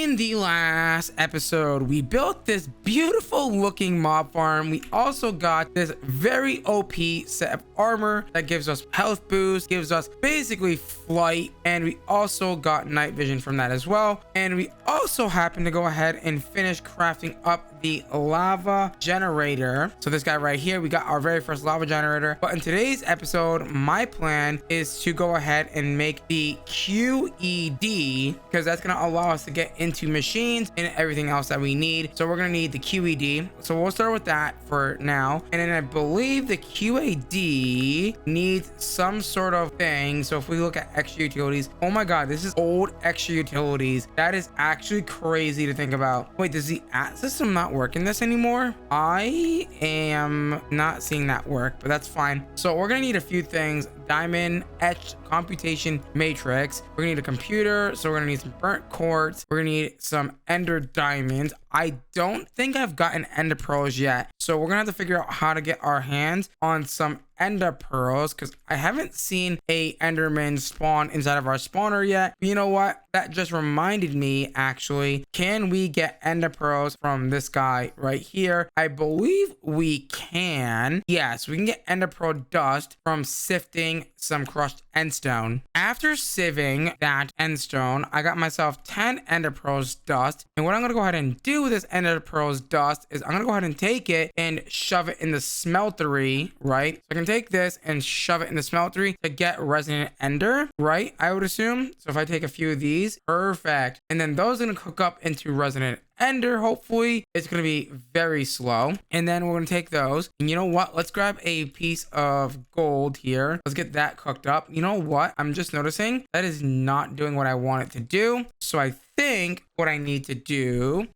In the last episode, we built this beautiful looking mob farm. We also got this very OP set of armor that gives us health boost, gives us basically flight, and we also got night vision from that as well. And we also happened to go ahead and finish crafting up the lava generator. So this guy right here, we got our very first lava generator. But in today's episode, my plan is to go ahead and make the QED, because that's going to allow us to get into machines and everything else that we need. So we're going to need the QED. So we'll start with that for now. And then I believe the QED needs some sort of thing. So if we look at extra utilities, oh my god, this is old extra utilities. That is actually crazy to think about. Wait, does the system not work in this anymore? I am not seeing that work, but that's fine. So we're gonna need a few things. Diamond etched computation matrix. We're gonna need a computer, so we're gonna need some burnt quartz. We're gonna need some ender diamonds. I don't think I've gotten ender pearls yet, so we're gonna have to figure out how to get our hands on some ender pearls, because I haven't seen a enderman spawn inside of our spawner yet. You know what, that just reminded me, actually, can we get ender pearls from this guy right here? I believe we can. Yes, we can get ender pearl dust from sifting some crushed endstone. After sieving that endstone, I got myself 10 ender pearls dust, and what I'm gonna go ahead and do with this ender pearls dust is I'm gonna go ahead and take it and shove it in the smeltery, right? So I can take this and shove it in the smeltery to get resonant ender, right? I would assume. So if I take a few of these, perfect. And then those are gonna cook up into resonant ender. Hopefully it's going to be very slow, and then we're going to take those, and you know what, let's grab a piece of gold here. Let's get that cooked up. You know what, I'm just noticing that is not doing what I want it to do, so I think what I need to do,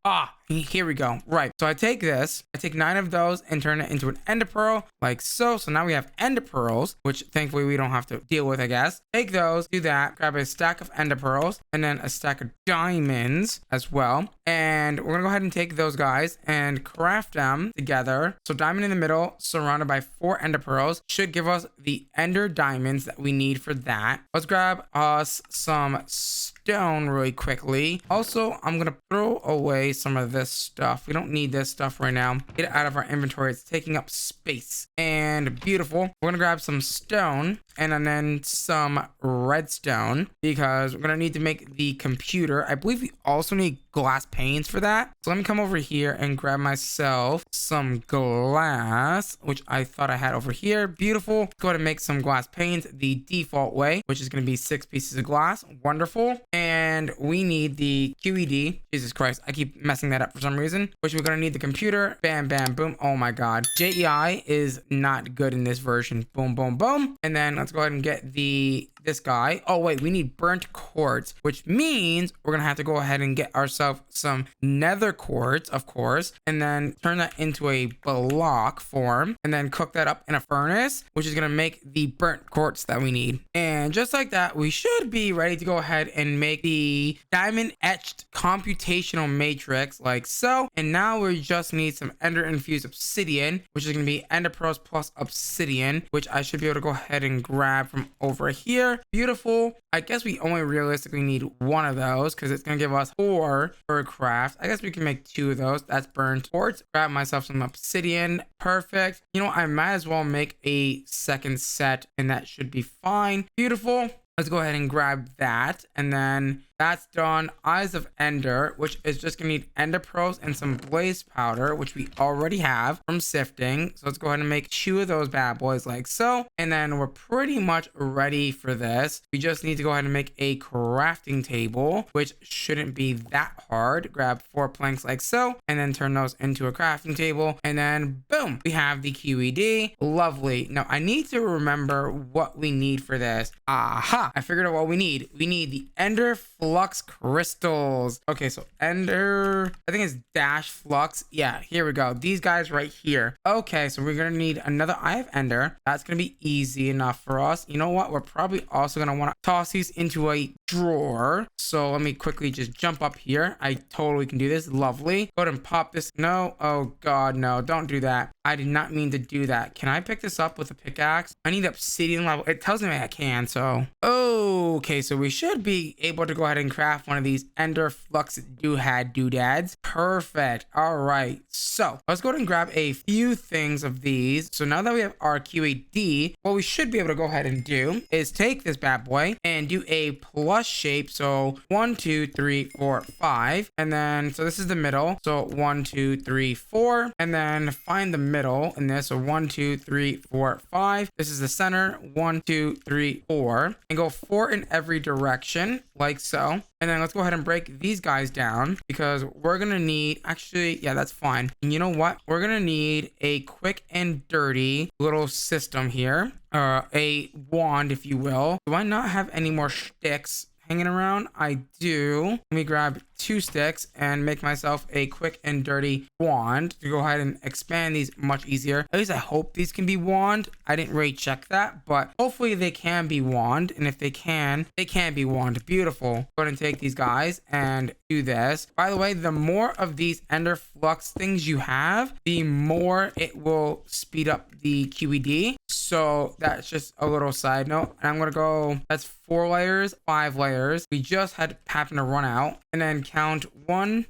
here we go. Right, so I take this, I take 9 of those and turn it into an ender pearl like so. So now we have ender pearls, which thankfully we don't have to deal with, I guess. Take those, do that, grab a stack of ender pearls and then a stack of diamonds as well, and we're gonna go ahead and take those guys and craft them together. So diamond in the middle surrounded by 4 ender pearls should give us the ender diamonds that we need for that. Let's grab us some stone really quickly. Also, I'm gonna throw away some of this stuff. We don't need this stuff right now. Get it out of our inventory. It's taking up space. And beautiful. We're gonna grab some stone and then some redstone, because we're gonna need to make the computer. I believe we also need glass panes for that. So let me come over here and grab myself some glass, which I thought I had over here. Beautiful. Go ahead and make some glass panes the default way, which is gonna be 6 pieces of glass. Wonderful. And we need the QED. Jesus Christ, I keep messing that up for some reason. Which we're gonna need the computer. Bam, bam, boom. Oh my god. JEI is not good in this version. Boom, boom, boom. And then let's go ahead and get this guy. Oh wait, we need burnt quartz, which means we're gonna have to go ahead and get ourselves some nether quartz, of course, and then turn that into a block form, and then cook that up in a furnace, which is gonna make the burnt quartz that we need. And just like that, we should be ready to go ahead and make the diamond etched computational matrix like so. And now we just need some ender infused obsidian, which is gonna be ender pearls plus obsidian, which I should be able to go ahead and grab from over here. Beautiful. I guess we only realistically need 1 of those, because it's gonna give us 4 for craft. I guess we can make 2 of those. That's burnt quartz. Grab myself some obsidian. Perfect. You know, I might as well make a second set, and that should be fine. Beautiful. Let's go ahead and grab that, and then that's done. Eyes of Ender, which is just gonna need ender pearls and some blaze powder, which we already have from sifting. So let's go ahead and make 2 of those bad boys like so, and then we're pretty much ready for this. We just need to go ahead and make a crafting table, which shouldn't be that hard. Grab 4 planks like so, and then turn those into a crafting table, and then boom, we have the QED. Lovely. Now I need to remember what we need for this. Aha, I figured out what we need. We need the ender flux crystals. Okay, so ender, I think it's dash flux. Yeah, here we go. These guys right here. Okay, so we're gonna need another eye of ender. That's gonna be easy enough for us. You know what, we're probably also gonna want to toss these into a drawer. So let me quickly just jump up here. I totally can do this. Lovely. Go ahead and pop this. No. Oh God, no. Don't do that. I did not mean to do that. Can I pick this up with a pickaxe? I need obsidian level. It tells me I can, so. Okay, so we should be able to go ahead and craft one of these ender flux doodads. Perfect. All right. So let's go ahead and grab a few things of these. So now that we have our QED, what we should be able to go ahead and do is take this bad boy and do a plus shape. So 1, 2, 3, 4, 5. And then, so this is the middle. So 1, 2, 3, 4. And then find the middle in this. So 1, 2, 3, 4, 5. This is the center. 1, 2, 3, 4. And go 4 in every direction, like so. And then let's go ahead and break these guys down because we're going to need, actually, yeah, that's fine. And you know what? We're going to need a quick and dirty little system here. A wand, if you will. Do I not have any more sticks hanging around? I do. Let me grab 2 sticks and make myself a quick and dirty wand to go ahead and expand these much easier. At least I hope these can be wand. I didn't really check that, but hopefully they can be wand. And if they can be wand. Beautiful. Go ahead and take these guys and do this. By the way, the more of these ender flux things you have, the more it will speed up the QED. So that's just a little side note. And I'm going to go, that's 4 layers, 5 layers. We just happened to run out. And then count 1,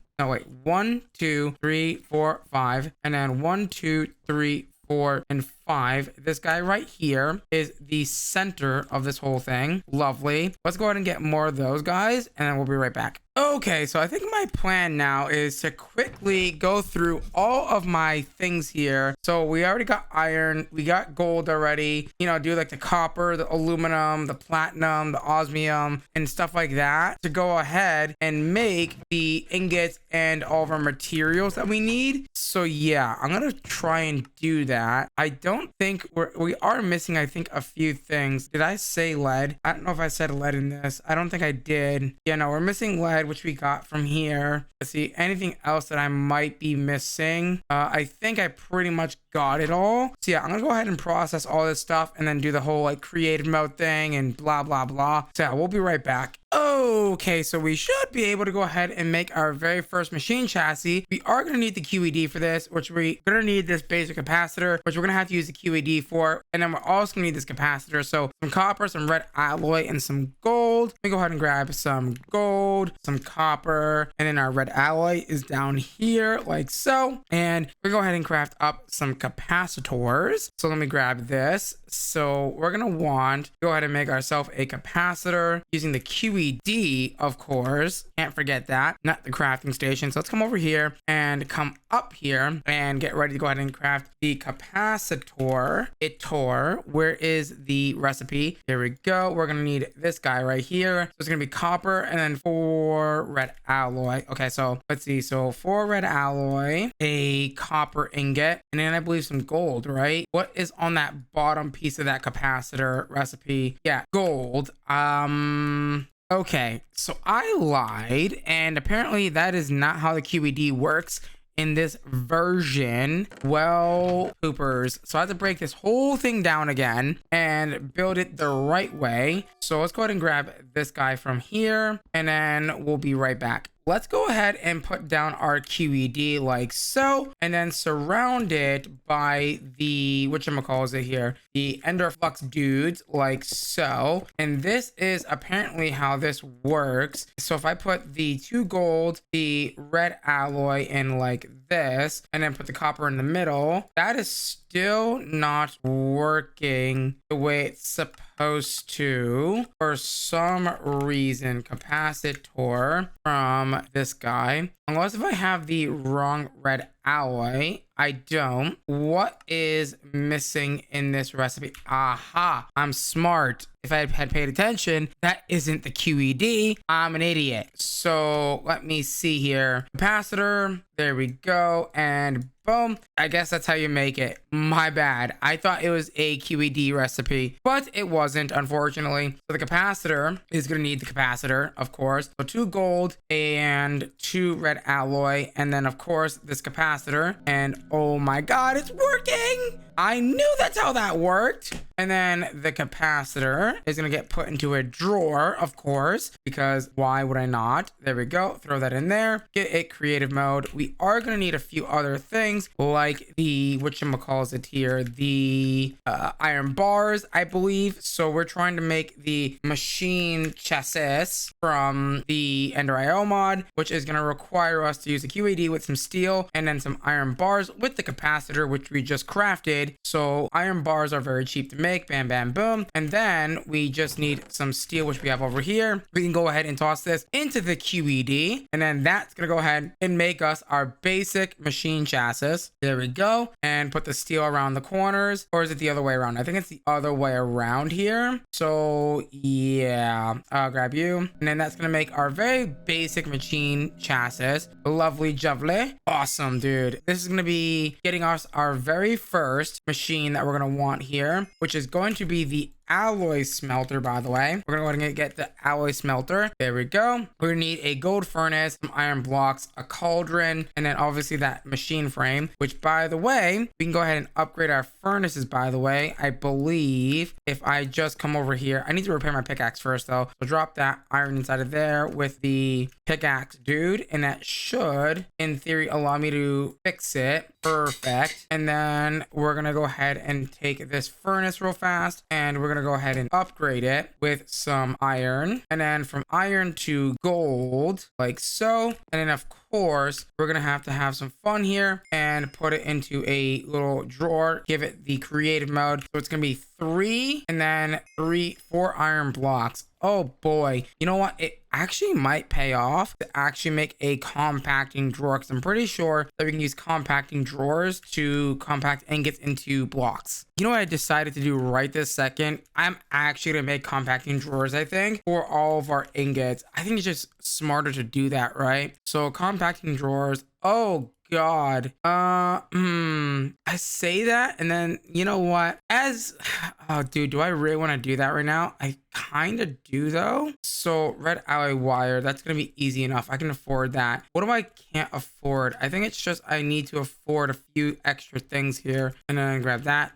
2, 3, 4, 5. And then 1, 2, 3, 4, and 5. This guy right here is the center of this whole thing. Lovely. Let's go ahead and get more of those guys, and then we'll be right back. Okay, so I think my plan now is to quickly go through all of my things here. So we already got iron, we got gold already, you know, do like the copper, the aluminum, the platinum, the osmium, and stuff like that to go ahead and make the ingots and all of our materials that we need. So yeah, I'm gonna try and do that. I don't think we are missing, I think, a few things. Did I say lead? I don't know if I said lead in this. I don't think I did. Yeah, no, we're missing lead, which we got from here. Let's see, anything else that I might be missing? I think I pretty much got it all. So yeah, I'm gonna go ahead and process all this stuff and then do the whole like creative mode thing and blah, blah, blah. So yeah, we'll be right back. Okay, so we should be able to go ahead and make our very first machine chassis. We are going to need the QED for this, which we're going to need this basic capacitor, which we're going to have to use the QED for. And then we're also going to need this capacitor. So some copper, some red alloy, and some gold. Let me go ahead and grab some gold, some copper, and then our red alloy is down here like so. And we're going to go ahead and craft up some capacitors. So let me grab this. So we're going to want to go ahead and make ourselves a capacitor using the QED, of course. Can't forget that. Not the crafting station. So let's come over here and come up here and get ready to go ahead and craft the capacitor. Where is the recipe? Here we go. We're going to need this guy right here. So it's going to be copper and then 4 red alloy. Okay, so let's see. So 4 red alloy, a copper ingot, and then I believe some gold, right? What is on that bottom piece of that capacitor recipe? Yeah, gold. Okay, so I lied, and apparently that is not how the QED works in this version. Well, poopers. So I have to break this whole thing down again and build it the right way. So let's go ahead and grab this guy from here, and then we'll be right back. Let's go ahead and put down our QED like so, and then surround it by the, whatchamacallit here, the ender flux dudes like so. And this is apparently how this works. So if I put the 2 gold, the red alloy in like this, and then put the copper in the middle, that is still not working the way it's supposed to for some reason. Capacitor from this guy, unless if I have the wrong red alloy. I don't. What is missing in this recipe? Aha, I'm smart. If I had paid attention, that isn't the QED. I'm an idiot. So let me see here. Capacitor, there we go, and boom. I guess that's how you make it. My bad. I thought it was a QED recipe, but it wasn't, unfortunately. So the capacitor is going to need the capacitor, of course. So 2 gold and 2 red alloy, and then of course this capacitor. And oh my god, it's working! I knew that's how that worked. And then the capacitor is going to get put into a drawer, of course, because why would I not? There we go. Throw that in there. Get it creative mode. We are going to need a few other things like the, whatchamacallit here, the iron bars, I believe. So we're trying to make the machine chassis from the Ender IO mod, which is going to require us to use a QED with some steel and then some iron bars with the capacitor, which we just crafted. So iron bars are very cheap to make. Bam, bam, boom. And then we just need some steel, which we have over here. We can go ahead and toss this into the QED, and then that's going to go ahead and make us our basic machine chassis. There we go. And put the steel around the corners. Or is it the other way around? I think it's the other way around here. So yeah, I'll grab you. And then that's going to make our very basic machine chassis. Lovely jubbly. Awesome, dude. This is going to be getting us our very first machine that we're going to want here, which is going to be the alloy smelter. By the way, we're gonna go ahead and get the alloy smelter. There we go. We're gonna need a gold furnace, some iron blocks, a cauldron, and then obviously that machine frame, which by the way, we can go ahead and upgrade our furnaces. By the way, I believe if I just come over here, I need to repair my pickaxe first though. So drop that iron inside of there with the pickaxe, dude, and that should in theory allow me to fix it. Perfect. And then we're gonna go ahead and take this furnace real fast, and we're gonna go ahead and upgrade it with some iron, and then from iron to gold like so. And then of course we're gonna have to have some fun here and put it into a little drawer, give it the creative mode. So it's gonna be 3 and then 4 iron blocks. Oh boy, you know what, it actually might pay off to actually make a compacting drawer, because I'm pretty sure that we can use compacting drawers to compact ingots into blocks. You know what I decided to do right this second? I'm actually gonna make compacting drawers, I think, for all of our ingots. I think it's just smarter to do that, right? So compacting drawers. Oh God. I say that, and then you know what? Oh dude, do I really want to do that right now? I kind of do though. So red alloy wire, that's gonna be easy enough. I can afford that. What do I can't afford? I think it's just I need to afford a few extra things here, and then grab that,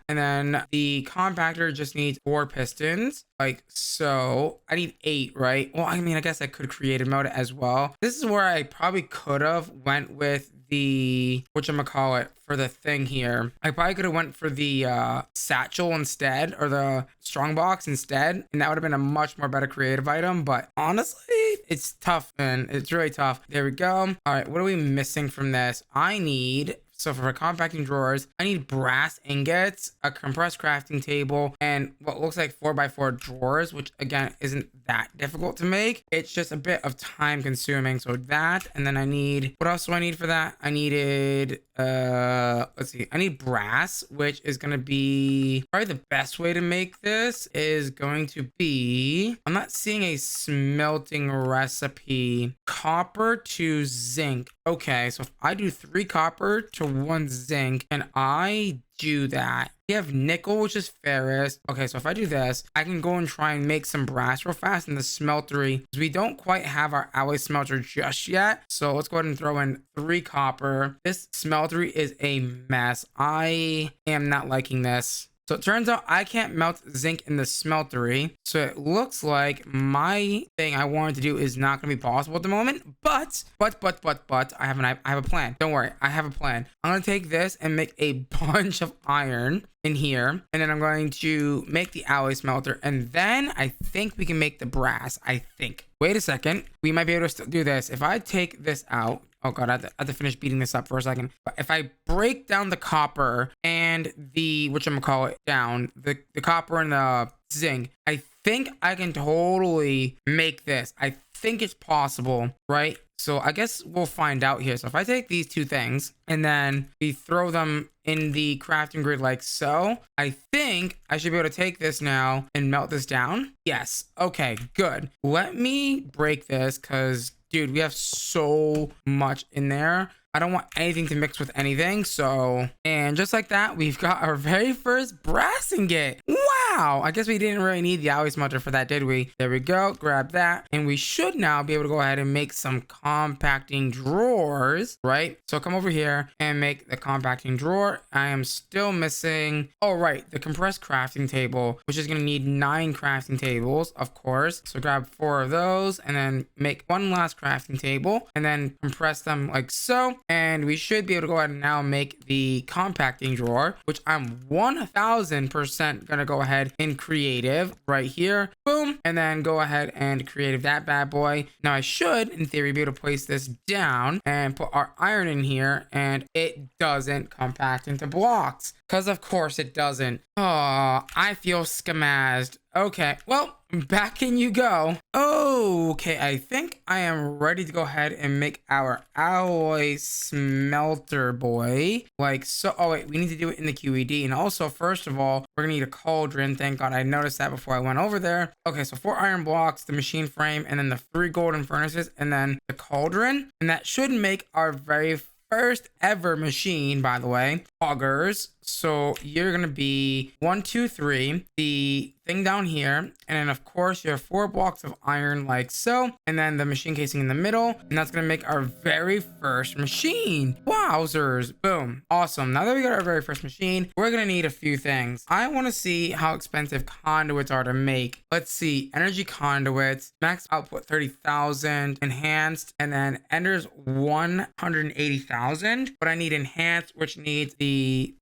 and then the compactor just needs 4 pistons. Like so. I need 8, right? Well, I mean, I guess I could creative mode it as well. This is where I probably could have went with the whatchamacallit for the thing here. I probably could have went for the satchel instead, or the strongbox instead, and that would have been a much more better creative item. But honestly, it's tough, man. It's really tough. There we go. All right, what are we missing from this? I need, so for compacting drawers, I need brass ingots, a compressed crafting table, and what looks like 4x4 drawers, which again isn't that difficult to make. It's just a bit of time consuming. So that, and then I need, what else do I need for that? I needed, let's see, I need brass, which is going to be probably the best way to make this is going to be, I'm not seeing a smelting recipe. Copper to zinc. Okay, so if I do 3 copper to 1 zinc, and I do that, we have nickel, which is ferrous. Okay, so if I do this, I can go and try and make some brass real fast in the smeltery, because we don't quite have our alloy smelter just yet. So let's go ahead and throw in 3 copper. This smeltery is a mess. I am not liking this. So it turns out I can't melt zinc in the smeltery. So it looks like my thing I wanted to do is not going to be possible at the moment. But I have a plan. Don't worry, I have a plan. I'm going to take this and make a bunch of iron in here, and then I'm going to make the alloy smelter, and then I think we can make the brass. I think. Wait a second, we might be able to still do this. If I take this out, oh god, I have to finish beating this up for a second. But if I break down the copper and the whatchamacallit down, the copper and the zinc, I think I can totally make this. I think it's possible, right? So I guess we'll find out here. So if I take these 2 things and then we throw them in the crafting grid like so, I think I should be able to take this now and melt this down. Yes. Okay, good. Let me break this, because dude, we have so much in there. I don't want anything to mix with anything. So, and just like that, we've got our very first brass ingot. Wow. wow, I guess we didn't really need the alloy smelter for that, did we? There we go. Grab that. And we should now be able to go ahead and make some compacting drawers, right? So come over here and make the compacting drawer. I am still missing, oh, right, the compressed crafting table, which is going to need 9 crafting tables, of course. So grab 4 of those and then make one last crafting table and then compress them like so. And we should be able to go ahead and now make the compacting drawer, which I'm 1000% going to go ahead and creative right here. Boom. And then go ahead and creative that bad boy. Now I should, in theory, be able to place this down and put our iron in here, and it doesn't compact into blocks. Because of course it doesn't. Oh, I feel skamazed. Okay, well, back in you go. Okay, I think I am ready to go ahead and make our alloy smelter boy. Like so. Oh wait, we need to do it in the QED. And also, first of all, we're gonna need a cauldron. Thank God I noticed that before I went over there. Okay, so 4 iron blocks, the machine frame, and then the 3 golden furnaces, and then the cauldron. And that should make our very first ever machine, by the way. Augers. So you're gonna be 1, 2, 3, the thing down here, and then of course you have 4 blocks of iron like so, and then the machine casing in the middle, and that's gonna make our very first machine. Wowzers. Boom. Awesome. Now that we got our very first machine, we're gonna need a few things. I want to see how expensive conduits are to make. Let's see. Energy conduits, max output 30,000, enhanced, and then enders 180,000, but I need enhanced, which needs the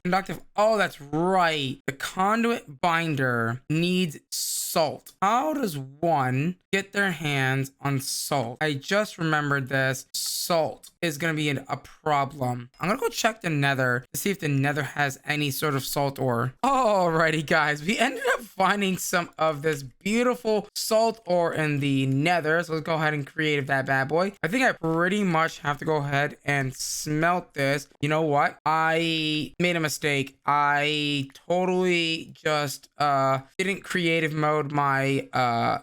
conductive. Oh, that's right. The conduit binder needs salt. How does one get their hands on salt? I just remembered this. Salt is going to be a problem. I'm going to go check the nether to see if the nether has any sort of salt ore. Alrighty, guys. We ended up finding some of this beautiful salt ore in the nether. So let's go ahead and create that bad boy. I think I pretty much have to go ahead and smelt this. You know what? I made a mistake. I totally just didn't creative mode my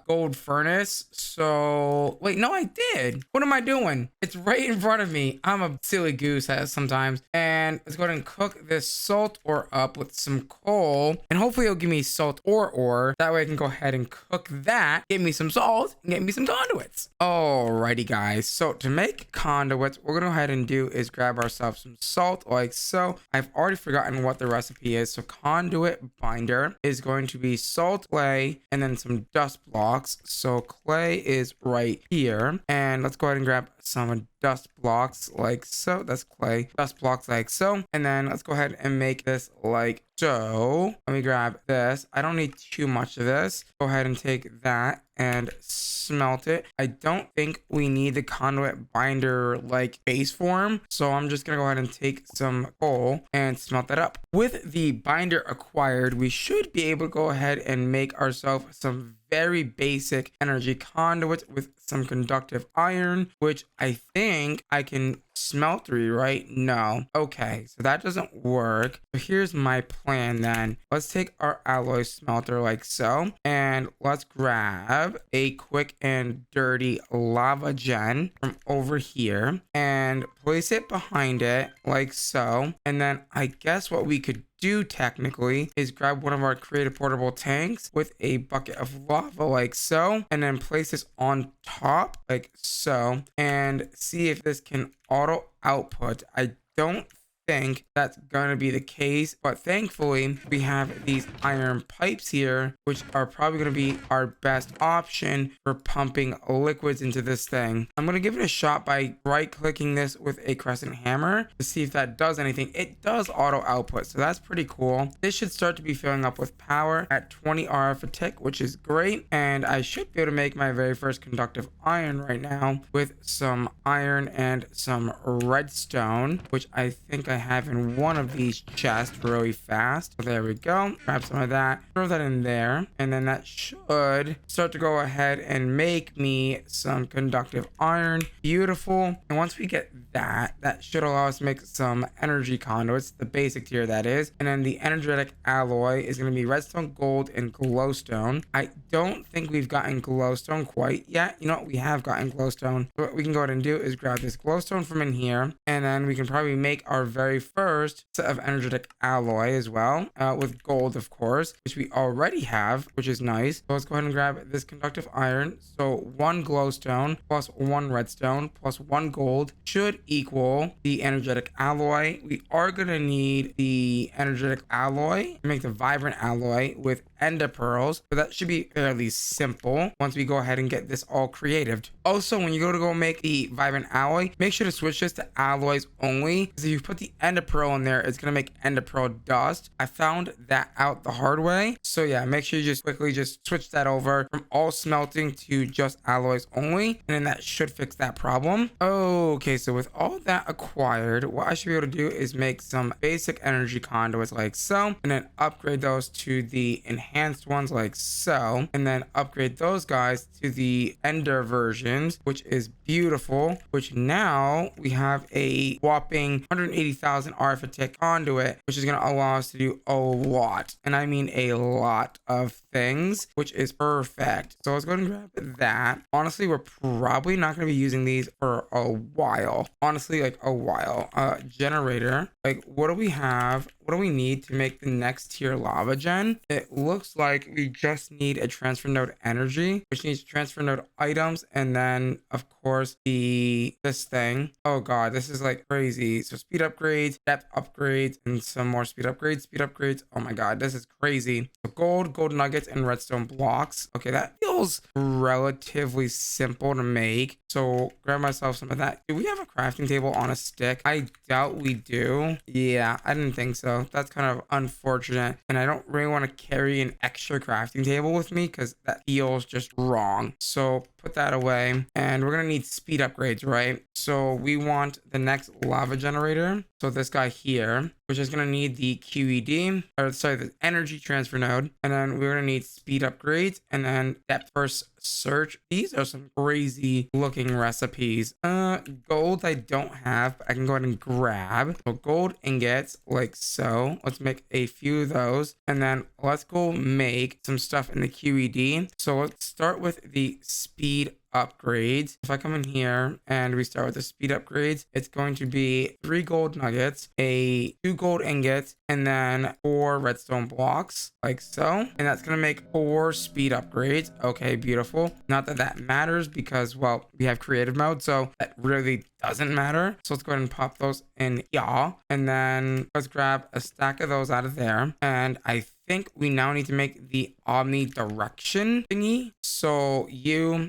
gold furnace. So wait, no, I did. What am I doing? It's right in front of me. I'm a silly goose sometimes. And let's go ahead and cook this salt ore up with some coal, and hopefully it'll give me salt ore. That way I can go ahead and cook that, get me some salt, and get me some conduits. Alrighty, guys. So to make conduits, what we're gonna go ahead and do is grab ourselves some salt like so. I've already forgotten what the recipe is. So conduit binder is going to be salt, clay, and then some dust blocks. So clay is right here, and let's go ahead and grab some dust blocks like so. That's clay. Dust blocks like so. And then let's go ahead and make this like so. Let me grab this. I don't need too much of this. Go ahead and take that and smelt it. I don't think we need the conduit binder like base form, so I'm just gonna go ahead and take some coal and smelt that up. With the binder acquired, we should be able to go ahead and make ourselves some very basic energy conduits with some conductive iron, which I think I can smeltery, right? No. Okay, so that doesn't work. So here's my plan then. Let's take our alloy smelter like so, and let's grab a quick and dirty lava gen from over here and place it behind it like so. And then I guess what we could do technically is grab one of our creative portable tanks with a bucket of lava like so, and then place this on top like so, and see if this can auto output. I don't think that's gonna be the case, but thankfully we have these iron pipes here, which are probably gonna be our best option for pumping liquids into this thing. I'm gonna give it a shot by right clicking this with a crescent hammer to see if that does anything. It does auto output, so that's pretty cool. This should start to be filling up with power at 20 RF a tick, which is great, and I should be able to make my very first conductive iron right now with some iron and some redstone, which I think I have in one of these chests really fast. So there we go. Grab some of that, throw that in there, and then that should start to go ahead and make me some conductive iron. Beautiful. And once we get that. That should allow us to make some energy conduits, the basic tier that is. And then the energetic alloy is going to be redstone, gold, and glowstone. I don't think we've gotten glowstone quite yet. You know what? We have gotten glowstone. So what we can go ahead and do is grab this glowstone from in here, and then we can probably make our very first set of energetic alloy as well, with gold, of course, which we already have, which is nice. So let's go ahead and grab this conductive iron. So 1 glowstone plus 1 redstone plus 1 gold should equal the energetic alloy. We are going to need the energetic alloy to make the vibrant alloy with ender pearls, so that should be fairly simple once we go ahead and get this all creative. Also, when you go make the vibrant alloy, make sure to switch this to alloys only, because if you put the ender pearl in there, it's going to make ender pearl dust. I found that out the hard way. So yeah, make sure you just quickly just switch that over from all smelting to just alloys only, and then that should fix that problem. Okay, so with all that acquired, what I should be able to do is make some basic energy conduits like so, and then upgrade those to the enhanced ones like so, and then upgrade those guys to the ender versions, which is beautiful, which now we have a whopping 180,000 arithmetic conduit, which is going to allow us to do a lot, and I mean a lot of things, which is perfect. So let's go ahead and grab that. Honestly, we're probably not going to be using these for a while. Honestly, like a while. Generator, like what do we have? What do we need to make the next tier lava gen? It looks like we just need a transfer node energy, which needs transfer node items, and then of course this thing. Oh god, this is like crazy. So speed upgrades, depth upgrades, and some more speed upgrades. Oh my god, this is crazy. So gold nuggets, and redstone blocks. Okay, that feels relatively simple to make. So grab myself some of that. Do we have a crafting table on a stick? I doubt we do. Yeah, I didn't think so. That's kind of unfortunate, and I don't really want to carry an extra crafting table with me because that feels just wrong. So put that away, and we're gonna need speed upgrades, right? So we want the next lava generator, so this guy here, which is gonna need the QED, or sorry, the energy transfer node, and then we're gonna need speed upgrades, and then depth first search. These are some crazy looking recipes. Gold I don't have, but I can go ahead and grab. So gold ingots like so. Let's make a few of those, and then let's go make some stuff in the QED. So let's start with the speed upgrades. If I come in here and we start with the speed upgrades, it's going to be 3 gold nuggets, 2 gold ingots, and then 4 redstone blocks like so, and that's gonna make 4 speed upgrades. Okay, beautiful. Not that that matters because, well, we have creative mode, so that really doesn't matter. So let's go ahead and pop those in here, and then let's grab a stack of those out of there, and I think we now need to make the omnidirection thingy. So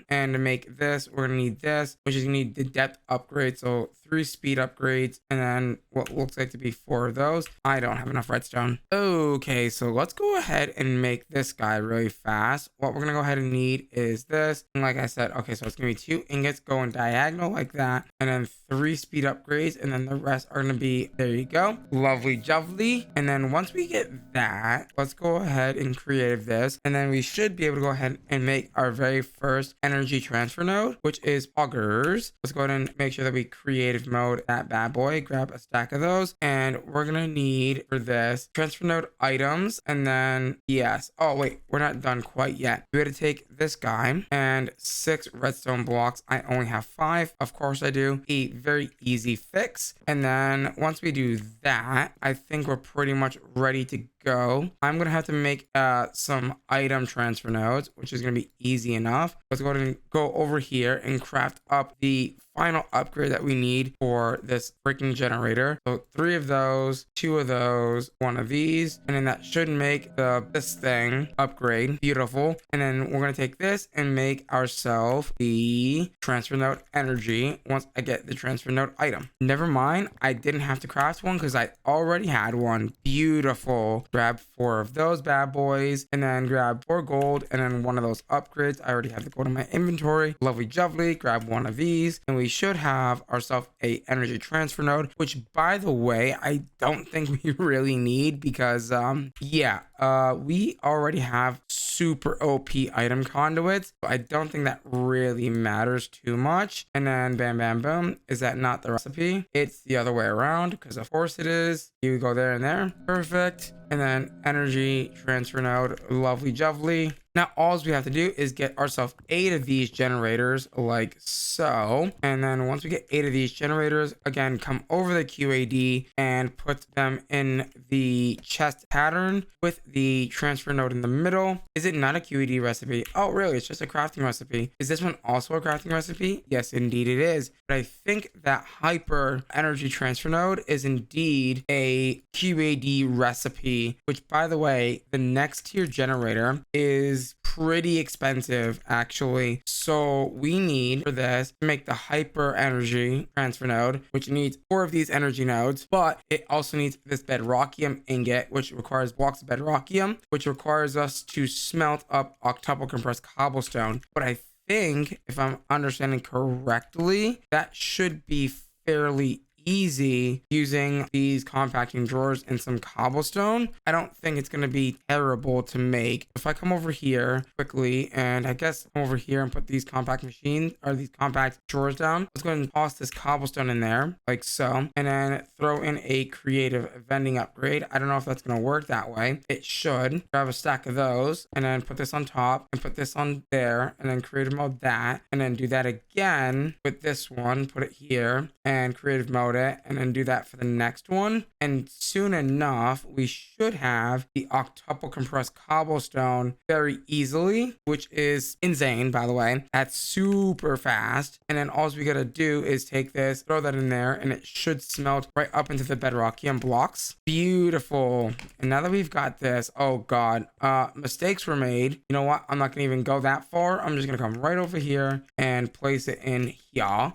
and to make this, we're gonna need this, which is gonna need the depth upgrade. So 3 speed upgrades, and then what looks like to be 4 of those. I don't have enough redstone. Okay, so let's go ahead and make this guy really fast. What we're gonna go ahead and need is this. And like I said, okay, so it's gonna be 2 ingots going diagonal like that, and then 3 speed upgrades, and then the rest are gonna be, there you go, lovely jubbly. And then once we get that, let's go ahead and creative this, and then we should be able to go ahead and make our very first energy transfer node, which is poggers. Let's go ahead and make sure that we creative mode that bad boy, grab a stack of those, and we're gonna need for this transfer node items, and then yes, oh wait, we're not done quite yet. We had to take this guy and 6 redstone blocks. I only have 5, of course I do. A very easy fix. And then once we do that, I think we're pretty much ready to go. I'm gonna have to make some item transfer nodes, which is gonna be easy enough. Let's go ahead and go over here and craft up the final upgrade that we need for this freaking generator. So 3 of those, 2 of those, 1 of these, and then that should make this thing upgrade. Beautiful. And then we're gonna take this and make ourselves the transfer node energy once I get the transfer node item. Never mind, I didn't have to craft one because I already had one. Beautiful. Grab 4 of those bad boys, and then grab 4 gold, and then 1 of those upgrades. I already have the gold in my inventory. Lovely jubbly. Grab 1 of these, and we should have ourselves a energy transfer node, which by the way, I don't think we really need because we already have super OP item conduits. So I don't think that really matters too much. And then bam, bam, boom. Is that not the recipe? It's the other way around, because of course it is. You go there and there. Perfect. And then energy transfer node, lovely jubbly. Now all we have to do is get ourselves 8 of these generators like so. And then once we get 8 of these generators, again, come over the QED and put them in the chest pattern with the transfer node in the middle. Is it not a QED recipe? Oh, really? It's just a crafting recipe. Is this one also a crafting recipe? Yes, indeed it is. But I think that hyper energy transfer node is indeed a QED recipe, which, by the way, the next tier generator is pretty expensive actually. So we need for this to make the hyper energy transfer node, which needs 4 of these energy nodes, but it also needs this bedrockium ingot, which requires blocks of bedrockium, which requires us to smelt up octuple compressed cobblestone. But I think, if I'm understanding correctly, that should be fairly easy using these compacting drawers and some cobblestone. I don't think it's going to be terrible to make. If I come over here quickly, and I guess come over here and put these compact machines or these compact drawers down, let's go ahead and toss this cobblestone in there like so, and then throw in a creative vending upgrade. I don't know if that's going to work that way. It should. Grab a stack of those and then put this on top and put this on there, and then creative mode that, and then do that again with this one, put it here and creative mode it, and then do that for the next one. And soon enough we should have the octuple compressed cobblestone very easily, which is insane, by the way. That's super fast. And then all we gotta do is take this, throw that in there, and it should smelt right up into the bedrockium blocks. Beautiful. And now that we've got this, oh god, mistakes were made. You know what, I'm not gonna even go that far. I'm just gonna come right over here and place it in here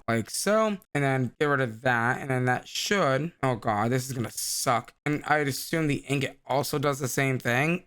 like so, and then get rid of that. And then that should, oh god, this is gonna suck. And I'd assume the ingot also does the same thing.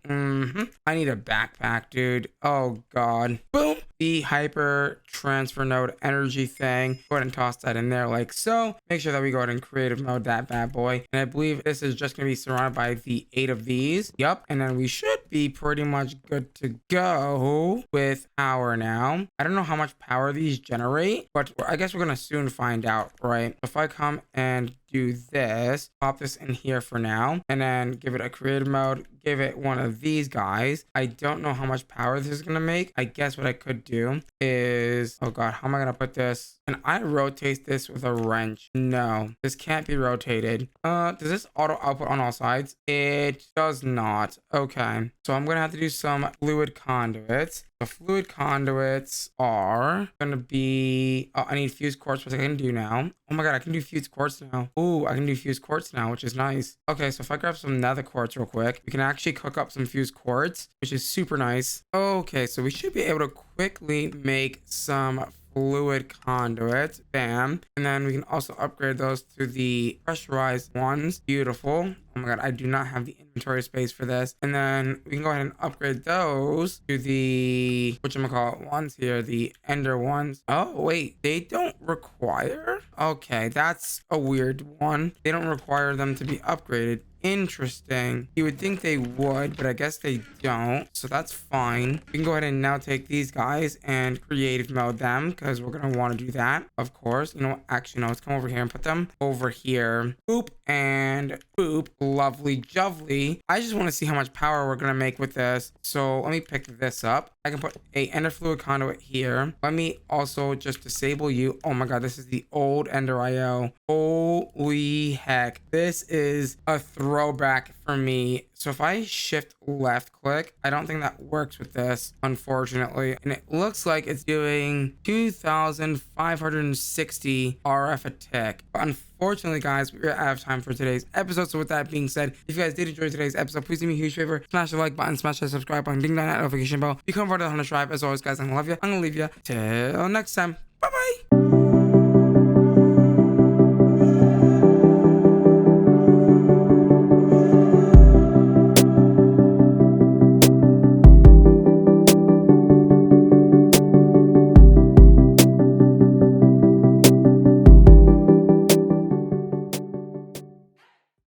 I need a backpack, dude. Oh god. Boom. The hyper transfer node energy thing, go ahead and toss that in there like so. Make sure that we go ahead and creative mode that bad boy, and I believe this is just gonna be surrounded by the 8 of these. Yep. And then we should be pretty much good to go with power now. I don't know how much power these generate, but I guess we're gonna soon find out, right? If I come and do this, pop this in here for now, and then give it a creative mode, give it one of these guys. I don't know how much power this is gonna make. I guess what I could do is, oh god, how am I gonna put this? Can I rotate this with a wrench? No, this can't be rotated. Does this auto output on all sides? It does not. Okay, so I'm gonna have to do some fluid conduits. The fluid conduits are gonna be, oh, I need fused quartz, which I can do now. Oh my god, I can do fused quartz now. Ooh, I can do fused quartz now, which is nice. Okay, so if I grab some nether quartz real quick, we can actually cook up some fused quartz, which is super nice. Okay, so we should be able to quickly make some fluid conduits. Bam. And then we can also upgrade those to the pressurized ones. Beautiful. Oh my god, I do not have the inventory space for this. And then we can go ahead and upgrade those to the, whatchamacallit ones here, the ender ones. Oh wait, they don't require? Okay, that's a weird one. They don't require them to be upgraded. Interesting. You would think they would, but I guess they don't. So that's fine. We can go ahead and now take these guys and creative mode them, because we're going to want to do that, of course. You know what? Actually, no, let's come over here and put them over here. Boop and boop. Lovely jubbly. I just want to see how much power we're going to make with this. So let me pick this up. I can put a ender fluid conduit here. Let me also just disable you. Oh my god, this is the old ender IO. Holy heck. This is a throwback for me. So if I shift left click, I don't think that works with this, unfortunately. And it looks like it's doing 2,560 RF a tick. But unfortunately, guys, we're out of time for today's episode. So with that being said, if you guys did enjoy today's episode, please do me a huge favor. Smash the like button, smash that subscribe button, ding that notification bell. Become part of the Hunterx tribe. As always, guys, I'm gonna love you. I'm gonna leave you till next time. Bye bye.